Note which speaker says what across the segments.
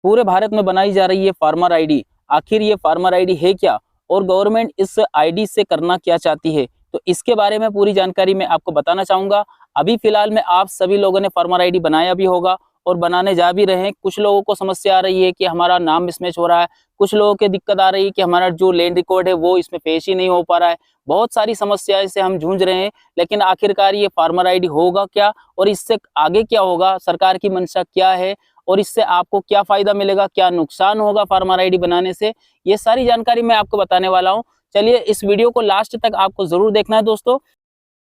Speaker 1: पूरे भारत में बनाई जा रही है फार्मर आईडी। आखिर ये फार्मर आईडी है क्या और गवर्नमेंट इस आईडी से करना क्या चाहती है, तो इसके बारे में पूरी जानकारी मैं आपको बताना चाहूंगा। अभी फिलहाल में आप सभी लोगों ने फार्मर आईडी बनाया भी होगा और बनाने जा भी रहे हैं। कुछ लोगों को समस्या आ रही है कि हमारा नाम मिसमैच हो रहा है, कुछ लोगों की दिक्कत आ रही है कि हमारा जो लैंड रिकॉर्ड है वो इसमें पेश ही नहीं हो पा रहा है। बहुत सारी समस्याएं से हम जूझ रहे हैं, लेकिन आखिरकार ये फार्मर आईडी होगा क्या और इससे आगे क्या होगा, सरकार की मंशा क्या है और इससे आपको क्या फायदा मिलेगा, क्या नुकसान होगा फार्मर आईडी बनाने से, ये सारी जानकारी मैं आपको बताने वाला हूं। चलिए इस वीडियो को लास्ट तक आपको जरूर देखना है दोस्तों।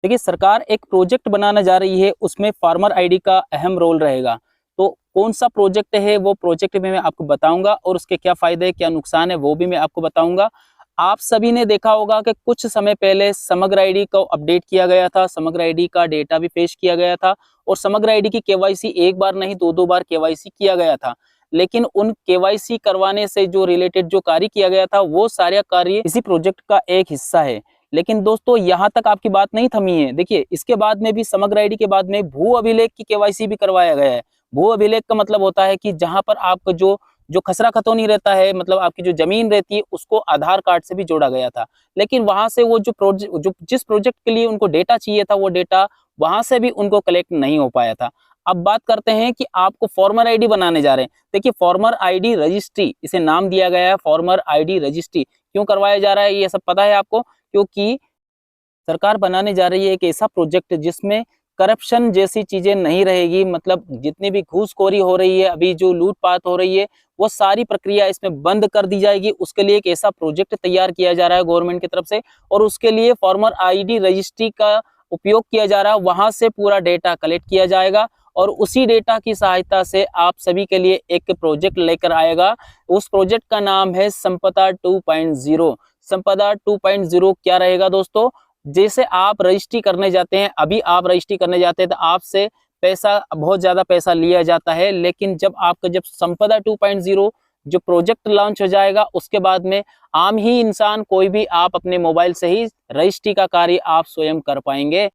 Speaker 1: देखिए, सरकार एक प्रोजेक्ट बनाने जा रही है, उसमें फार्मर आईडी का अहम रोल रहेगा। तो कौन सा प्रोजेक्ट है वो प्रोजेक्ट में मैं आपको बताऊंगा और उसके क्या फायदे है क्या नुकसान है वो भी मैं आपको बताऊंगा। आप सभी ने देखा होगा कि कुछ समय पहले समग्र आईडी को अपडेट किया गया था, समग्र आईडी का डेटा भी पेश किया गया था और समग्र आईडी की केवाईसी एक बार नहीं दो बार केवाईसी किया गया था। लेकिन उन केवाईसी करवाने से जो रिलेटेड जो कार्य किया गया था वो सारा कार्य इसी प्रोजेक्ट का एक हिस्सा है। लेकिन दोस्तों यहाँ तक आपकी बात नहीं थमी है। देखिए, इसके बाद में भी समग्र आईडी के बाद में भू अभिलेख की केवाईसी भी करवाया गया है। भू अभिलेख का मतलब होता है कि जहां पर आपका जो जो खसरा खतौनी रहता है, मतलब आपकी जो जमीन रहती है, उसको आधार कार्ड से भी जोड़ा गया था। लेकिन वहां से वो जो जिस प्रोजेक्ट के लिए उनको डेटा चाहिए था वो डेटा वहां से भी उनको कलेक्ट नहीं हो पाया था। अब बात करते हैं कि आपको फॉर्मर आईडी बनाने जा रहे हैं। देखिए, फॉर्मर आईडी रजिस्ट्री इसे नाम दिया गया है, फॉर्मर आईडी रजिस्ट्री। क्यों करवाया जा रहा है ये सब पता है आपको? क्योंकि सरकार बनाने जा रही है एक ऐसा प्रोजेक्ट जिसमें करप्शन जैसी चीजें नहीं रहेगी। मतलब जितनी भी घूसखोरी हो रही है, अभी जो लूटपाट हो रही है, वो सारी प्रक्रिया इसमें बंद कर दी जाएगी। उसके लिए एक ऐसा प्रोजेक्ट तैयार किया जा रहा है गवर्नमेंट की तरफ से और उसके लिए फॉर्मर आईडी रजिस्ट्री का उपयोग किया जा रहा है। वहां से पूरा डेटा कलेक्ट किया जाएगा और उसी डेटा की सहायता से आप सभी के लिए एक प्रोजेक्ट लेकर आएगा। उस प्रोजेक्ट का नाम है संपदा 2.0। संपदा 2.0 क्या रहेगा दोस्तों? जैसे आप रजिस्ट्री करने जाते हैं, अभी आप रजिस्ट्री करने जाते हैं तो आपसे पैसा, बहुत ज्यादा पैसा लिया जाता है। लेकिन जब संपदा 2.0 जो प्रोजेक्ट लॉन्च हो जाएगा, उसके बाद में आम ही इंसान कोई भी आप अपने मोबाइल से ही रजिस्ट्री का कार्य आप स्वयं कर पाएंगे।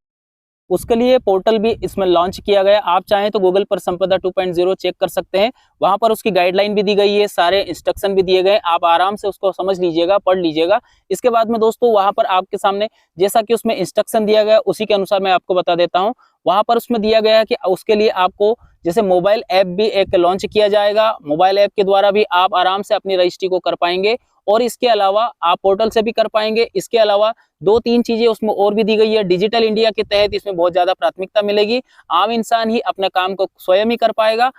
Speaker 1: उसके लिए पोर्टल भी इसमें लॉन्च किया गया। आप चाहें तो गूगल पर संपदा 2.0 चेक कर सकते हैं। वहां पर उसकी गाइडलाइन भी दी गई है, सारे इंस्ट्रक्शन भी दिए गए। आप आराम से उसको समझ लीजिएगा, पढ़ लीजिएगा। इसके बाद में दोस्तों वहां पर आपके सामने जैसा कि उसमें इंस्ट्रक्शन दिया गया उसी के अनुसार मैं आपको बता देता हूँ। वहां पर उसमें दिया गया है कि उसके लिए आपको जैसे मोबाइल ऐप भी एक लॉन्च किया जाएगा। मोबाइल ऐप के द्वारा भी आप आराम से अपनी रजिस्ट्री को कर पाएंगे और इसके अलावा आप पोर्टल से भी कर पाएंगे। इसके अलावा दो तीन चीजें उसमें और भी दी गई है। डिजिटल इंडिया के तहत इसमें बहुत ज्यादा प्राथमिकता मिलेगी। आम इंसान ही अपने काम को स्वयं ही कर पाएगा।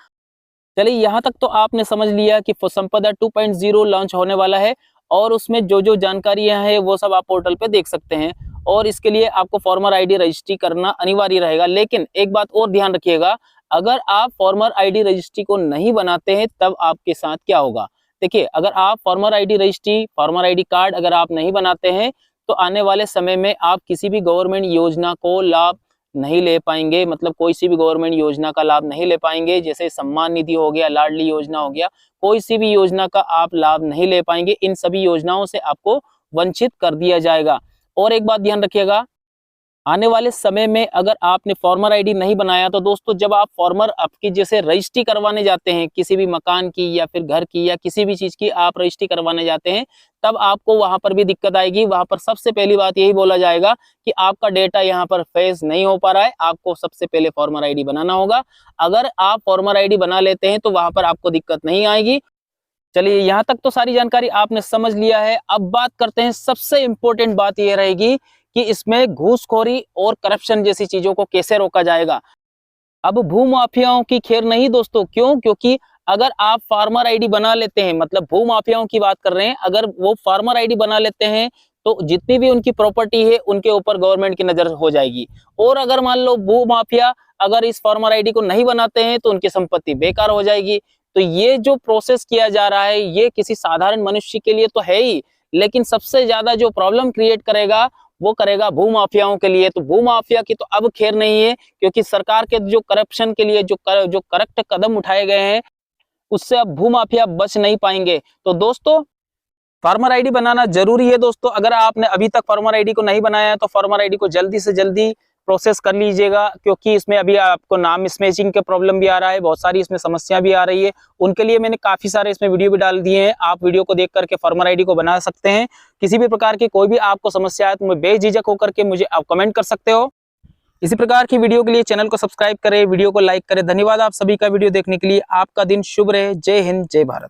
Speaker 1: चलिए, यहाँ तक तो आपने समझ लिया कि संपदा 2.0 लॉन्च होने वाला है और उसमें जो जो जानकारियां हैं वो सब आप पोर्टल पे देख सकते हैं और इसके लिए आपको फॉर्मर आईडी रजिस्ट्री करना अनिवार्य रहेगा। लेकिन एक बात और ध्यान रखिएगा, अगर आप फॉर्मर आईडी रजिस्ट्री को नहीं बनाते हैं तब आपके साथ क्या होगा। देखिए, अगर आप farmer ID registry, farmer ID card अगर आप नहीं बनाते हैं तो आने वाले समय में आप किसी भी गवर्नमेंट योजना को लाभ नहीं ले पाएंगे। मतलब कोई सी भी गवर्नमेंट योजना का लाभ नहीं ले पाएंगे। जैसे सम्मान निधि हो गया, लाडली योजना हो गया, कोई सी भी योजना का आप लाभ नहीं ले पाएंगे। इन सभी योजनाओं से आपको वंचित कर दिया जाएगा। और एक बात ध्यान रखिएगा, आने वाले समय में अगर आपने फॉर्मर आईडी नहीं बनाया तो दोस्तों जब आप फॉर्मर आपकी जैसे रजिस्ट्री करवाने जाते हैं, किसी भी मकान की या फिर घर की या किसी भी चीज की आप रजिस्ट्री करवाने जाते हैं, तब आपको वहां पर भी दिक्कत आएगी। वहां पर सबसे पहली बात यही बोला जाएगा कि आपका डेटा यहाँ पर फेस नहीं हो पा रहा है, आपको सबसे पहले फॉर्मर आईडी बनाना होगा। अगर आप फॉर्मर आईडी बना लेते हैं तो वहां पर आपको दिक्कत नहीं आएगी। चलिए, यहाँ तक तो सारी जानकारी आपने समझ लिया है। अब बात करते हैं, सबसे इंपॉर्टेंट बात यह रहेगी कि इसमें घूसखोरी और करप्शन जैसी चीजों को कैसे रोका जाएगा। अब भू माफियाओं की खैर नहीं दोस्तों। क्यों? क्योंकि अगर आप फार्मर आईडी बना लेते हैं, मतलब भू माफियाओं की बात कर रहे हैं, अगर वो फार्मर आईडी बना लेते हैं तो जितनी भी उनकी प्रॉपर्टी है उनके ऊपर गवर्नमेंट की नजर हो जाएगी। और अगर मान लो भू माफिया अगर इस फार्मर आईडी को नहीं बनाते हैं तो उनकी संपत्ति बेकार हो जाएगी। तो ये जो प्रोसेस किया जा रहा है ये किसी साधारण मनुष्य के लिए तो है ही, लेकिन सबसे ज्यादा जो प्रॉब्लम क्रिएट करेगा वो करेगा भू माफियाओं के लिए। तो भू माफिया की तो अब खैर नहीं है, क्योंकि सरकार के जो करप्शन के लिए जो करेक्ट कदम उठाए गए हैं उससे अब भू माफिया बच नहीं पाएंगे। तो दोस्तों फार्मर आईडी बनाना जरूरी है दोस्तों। अगर आपने अभी तक फार्मर आईडी को नहीं बनाया है तो फार्मर आईडी को जल्दी से जल्दी प्रोसेस कर लीजिएगा, क्योंकि इसमें अभी आपको नाम मिसमैचिंग के प्रॉब्लम भी आ रहा है, बहुत सारी इसमें समस्या भी आ रही है। उनके लिए मैंने काफी सारे इसमें वीडियो भी डाल दिए हैं, आप वीडियो को देख करके फार्मर आईडी को बना सकते हैं। किसी भी प्रकार की कोई भी आपको समस्या है तो बेझिझक होकर के मुझे आप कमेंट कर सकते हो। इसी प्रकार की वीडियो के लिए चैनल को सब्सक्राइब करें, वीडियो को लाइक करें। धन्यवाद आप सभी का वीडियो देखने के लिए। आपका दिन शुभ रहे। जय हिंद, जय भारत।